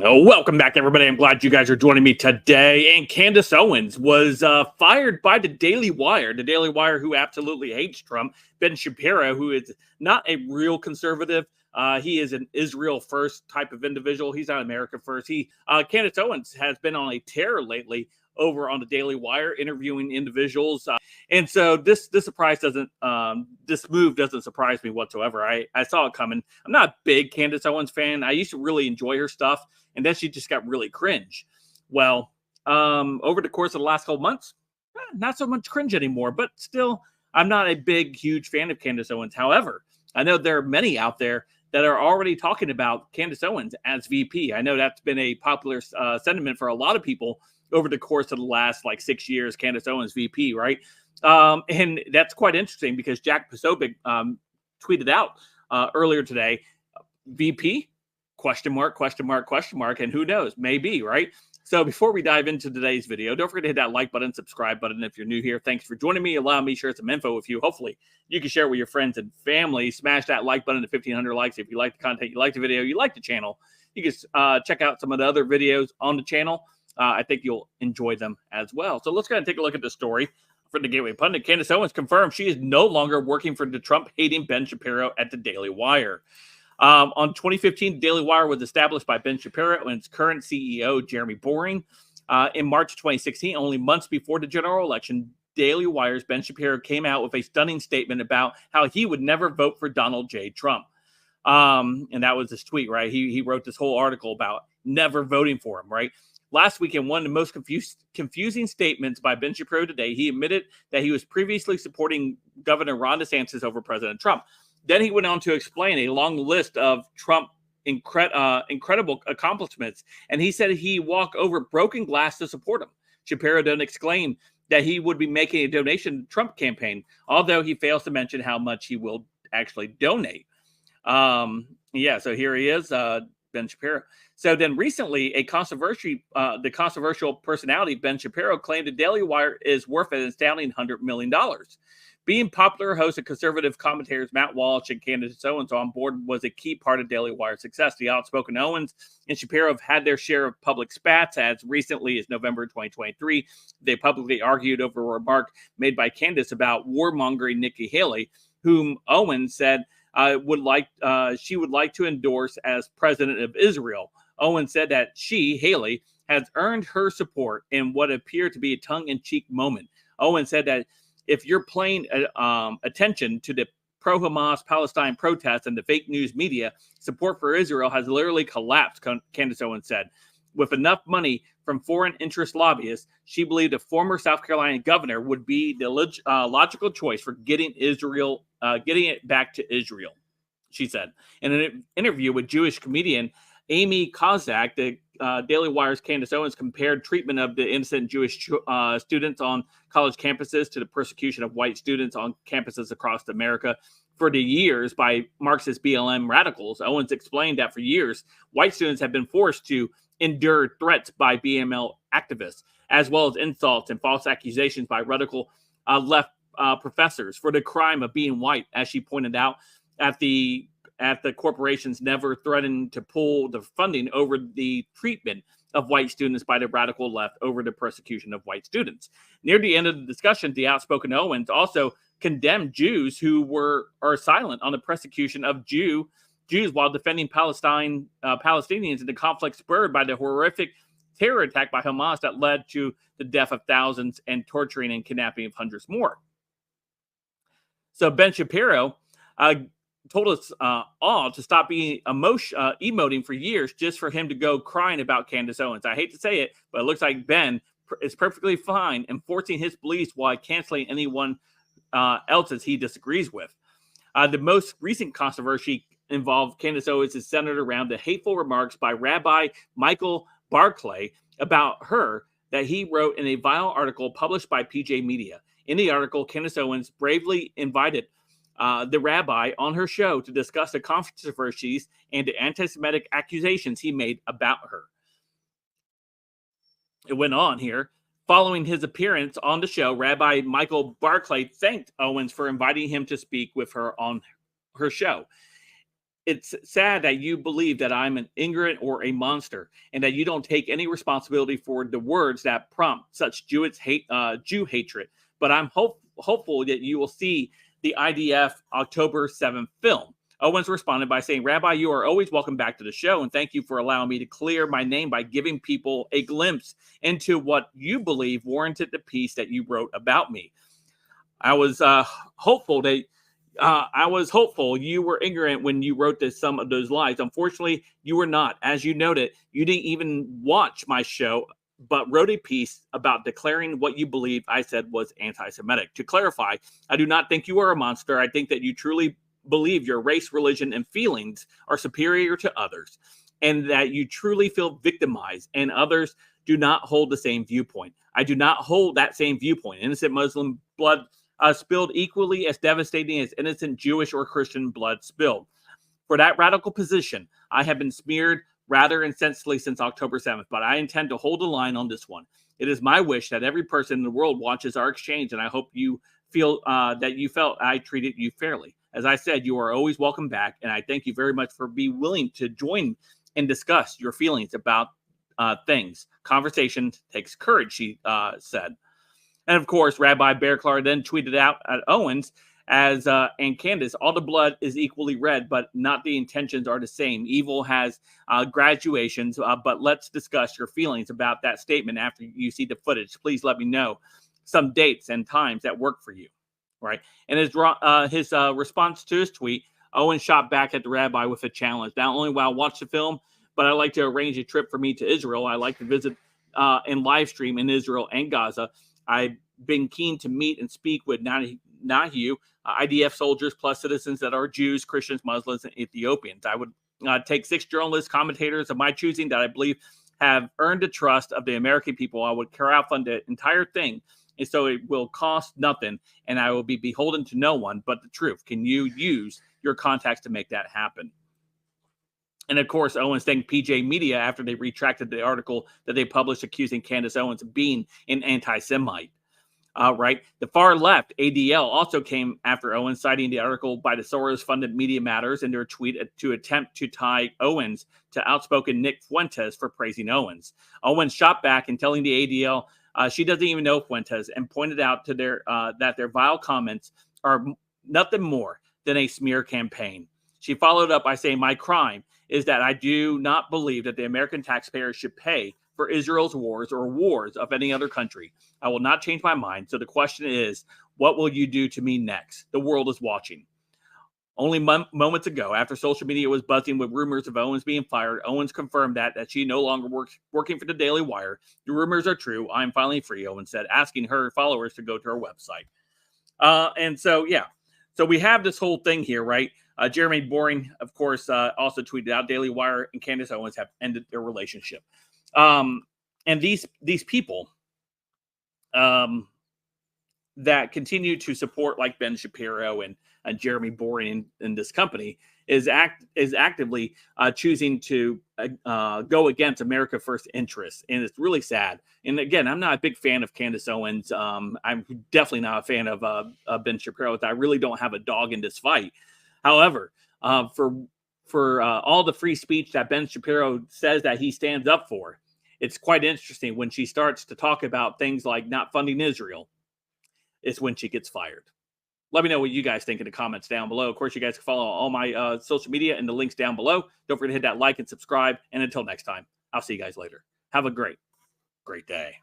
Oh, welcome back, everybody. I'm glad you guys are joining me today. And Candace Owens was fired by the Daily Wire. The Daily Wire, who absolutely hates Trump. Ben Shapiro, who is not a real conservative. He is an Israel first type of individual. He's not America first. Candace Owens has been on a tear lately over on the Daily Wire, interviewing individuals. And so this move doesn't surprise me whatsoever. I saw it coming. I'm not a big Candace Owens fan. I used to really enjoy her stuff, and then she just got really cringe. Well, over the course of the last couple months, not so much cringe anymore, but still, I'm not a huge fan of Candace Owens. However, I know there are many out there that are already talking about Candace Owens as VP. I know that's been a popular sentiment for a lot of people over the course of the last 6 years. Candace Owens VP, right? And that's quite interesting because Jack Posobiec tweeted out earlier today, VP, question mark, and who knows, maybe, right? So before we dive into today's video, don't forget to hit that like button, subscribe button if you're new here. Thanks for joining me. Allow me to share some info with you. Hopefully you can share it with your friends and family. Smash that like button to 1,500 likes if you like the content, you like the video, you like the channel. You can check out some of the other videos on the channel. I think you'll enjoy them as well. So let's go ahead and take a look at the story. For the Gateway Pundit, Candace Owens confirmed she is no longer working for the Trump-hating Ben Shapiro at the Daily Wire. On 2015, the Daily Wire was established by Ben Shapiro and its current CEO, Jeremy Boring. In March 2016, only months before the general election, Daily Wire's Ben Shapiro came out with a stunning statement about how he would never vote for Donald J. Trump. And that was his tweet, right? He wrote this whole article about never voting for him, right? Last week, in one of the most confusing statements by Ben Shapiro today, he admitted that he was previously supporting Governor Ron DeSantis over President Trump. Then he went on to explain a long list of Trump incredible accomplishments, and he said he walked over broken glass to support him. Shapiro then exclaimed that he would be making a donation to the Trump campaign, although he fails to mention how much he will actually donate. So here he is, Ben Shapiro. So then recently, the controversial personality Ben Shapiro claimed the Daily Wire is worth an astounding $100 million. Being popular host of conservative commentators Matt Walsh and Candace Owens on board was a key part of Daily Wire's success. The outspoken Owens and Shapiro have had their share of public spats. As recently as November 2023, they publicly argued over a remark made by Candace about warmongering Nikki Haley, whom Owens said she would like to endorse as president of Israel. Owens said that Haley, has earned her support in what appeared to be a tongue-in-cheek moment. Owens said that if you're paying attention to the pro-Hamas Palestine protests and the fake news media, support for Israel has literally collapsed, Candace Owens said. With enough money from foreign interest lobbyists, she believed a former South Carolina governor would be the logical choice for getting it back to Israel, she said. In an interview with Jewish comedian Amy Kozak, the Daily Wire's Candace Owens compared treatment of the innocent Jewish students on college campuses to the persecution of white students on campuses across America for the years by Marxist BLM radicals. Owens explained that for years, white students have been forced to endure threats by BML activists, as well as insults and false accusations by radical left professors for the crime of being white, as she pointed out, at the corporations never threatened to pull the funding over the treatment of white students by the radical left over the persecution of white students. Near the end of the discussion, the outspoken Owens also condemned Jews who are silent on the persecution of Jews while defending Palestinians in the conflict spurred by the horrific terror attack by Hamas that led to the death of thousands and torturing and kidnapping of hundreds more. So Ben Shapiro told us all to stop being emoting for years just for him to go crying about Candace Owens. I hate to say it, but it looks like Ben is perfectly fine enforcing his beliefs while canceling anyone else's he disagrees with. The most recent controversy involved Candace Owens' centered around the hateful remarks by Rabbi Michael Barclay about her that he wrote in a vile article published by PJ Media. In the article, Candace Owens bravely invited the rabbi on her show to discuss the controversies and the anti-Semitic accusations he made about her. It went on here. Following his appearance on the show, Rabbi Michael Barclay thanked Owens for inviting him to speak with her on her show. it's sad that you believe that I'm an ignorant or a monster, and that you don't take any responsibility for the words that prompt such Jew hatred. But I'm hopeful that you will see the IDF October 7th film. Owens responded by saying, Rabbi, you are always welcome back to the show, and thank you for allowing me to clear my name by giving people a glimpse into what you believe warranted the piece that you wrote about me. I was hopeful you were ignorant when you wrote some of those lies. Unfortunately, you were not. As you noted, you didn't even watch my show, but wrote a piece about declaring what you believe I said was anti-Semitic. To clarify, I do not think you are a monster. I think that you truly believe your race, religion, and feelings are superior to others, and that you truly feel victimized, and others do not hold the same viewpoint. I do not hold that same viewpoint. Innocent Muslim blood spilled equally as devastating as innocent Jewish or Christian blood spilled. For that radical position, I have been smeared rather insensitively since October 7th, but I intend to hold the line on this one. It is my wish that every person in the world watches our exchange, and I hope you feel that you felt I treated you fairly. As I said, you are always welcome back, and I thank you very much for being willing to join and discuss your feelings about things. Conversation takes courage, she said. And of course, Rabbi Bearclar then tweeted out at Owens as and Candace, all the blood is equally red, but not the intentions are the same. Evil has graduations, but let's discuss your feelings about that statement after you see the footage. Please let me know some dates and times that work for you. Right. And his response to his tweet, Owens shot back at the rabbi with a challenge. Not only will I watch the film, but I'd like to arrange a trip for me to Israel. I like to visit and live stream in Israel and Gaza. I've been keen to meet and speak with Nahu, IDF soldiers, plus citizens that are Jews, Christians, Muslims, and Ethiopians. I would take 6 journalists, commentators of my choosing that I believe have earned the trust of the American people. I would crowdfund the entire thing, and so it will cost nothing, and I will be beholden to no one but the truth. Can you use your contacts to make that happen? And of course, Owens thanked PJ Media after they retracted the article that they published accusing Candace Owens of being an anti-Semite. Right. The far left, ADL, also came after Owens, citing the article by the Soros-funded Media Matters in their tweet to attempt to tie Owens to outspoken Nick Fuentes for praising Owens. Owens shot back and telling the ADL she doesn't even know Fuentes, and pointed out to that their vile comments are nothing more than a smear campaign. She followed up by saying, my crime is that I do not believe that the American taxpayers should pay for Israel's wars or wars of any other country. I will not change my mind. So the question is, what will you do to me next? The world is watching. Only moments ago, after social media was buzzing with rumors of Owens being fired, Owens confirmed that she no longer works working for the Daily Wire. The rumors are true. I'm finally free, Owens said, asking her followers to go to her website. And so, yeah. So we have this whole thing here, right? Jeremy Boring, of course, also tweeted out, Daily Wire and Candace Owens have ended their relationship. And these people that continue to support like Ben Shapiro and Jeremy Boring in this company is actively choosing to go against America First interests. And it's really sad. And again, I'm not a big fan of Candace Owens. I'm definitely not a fan of Ben Shapiro. I really don't have a dog in this fight. However, for all the free speech that Ben Shapiro says that he stands up for, it's quite interesting when she starts to talk about things like not funding Israel. It's when she gets fired. Let me know what you guys think in the comments down below. Of course, you guys can follow all my social media and the links down below. Don't forget to hit that like and subscribe. And until next time, I'll see you guys later. Have a great day.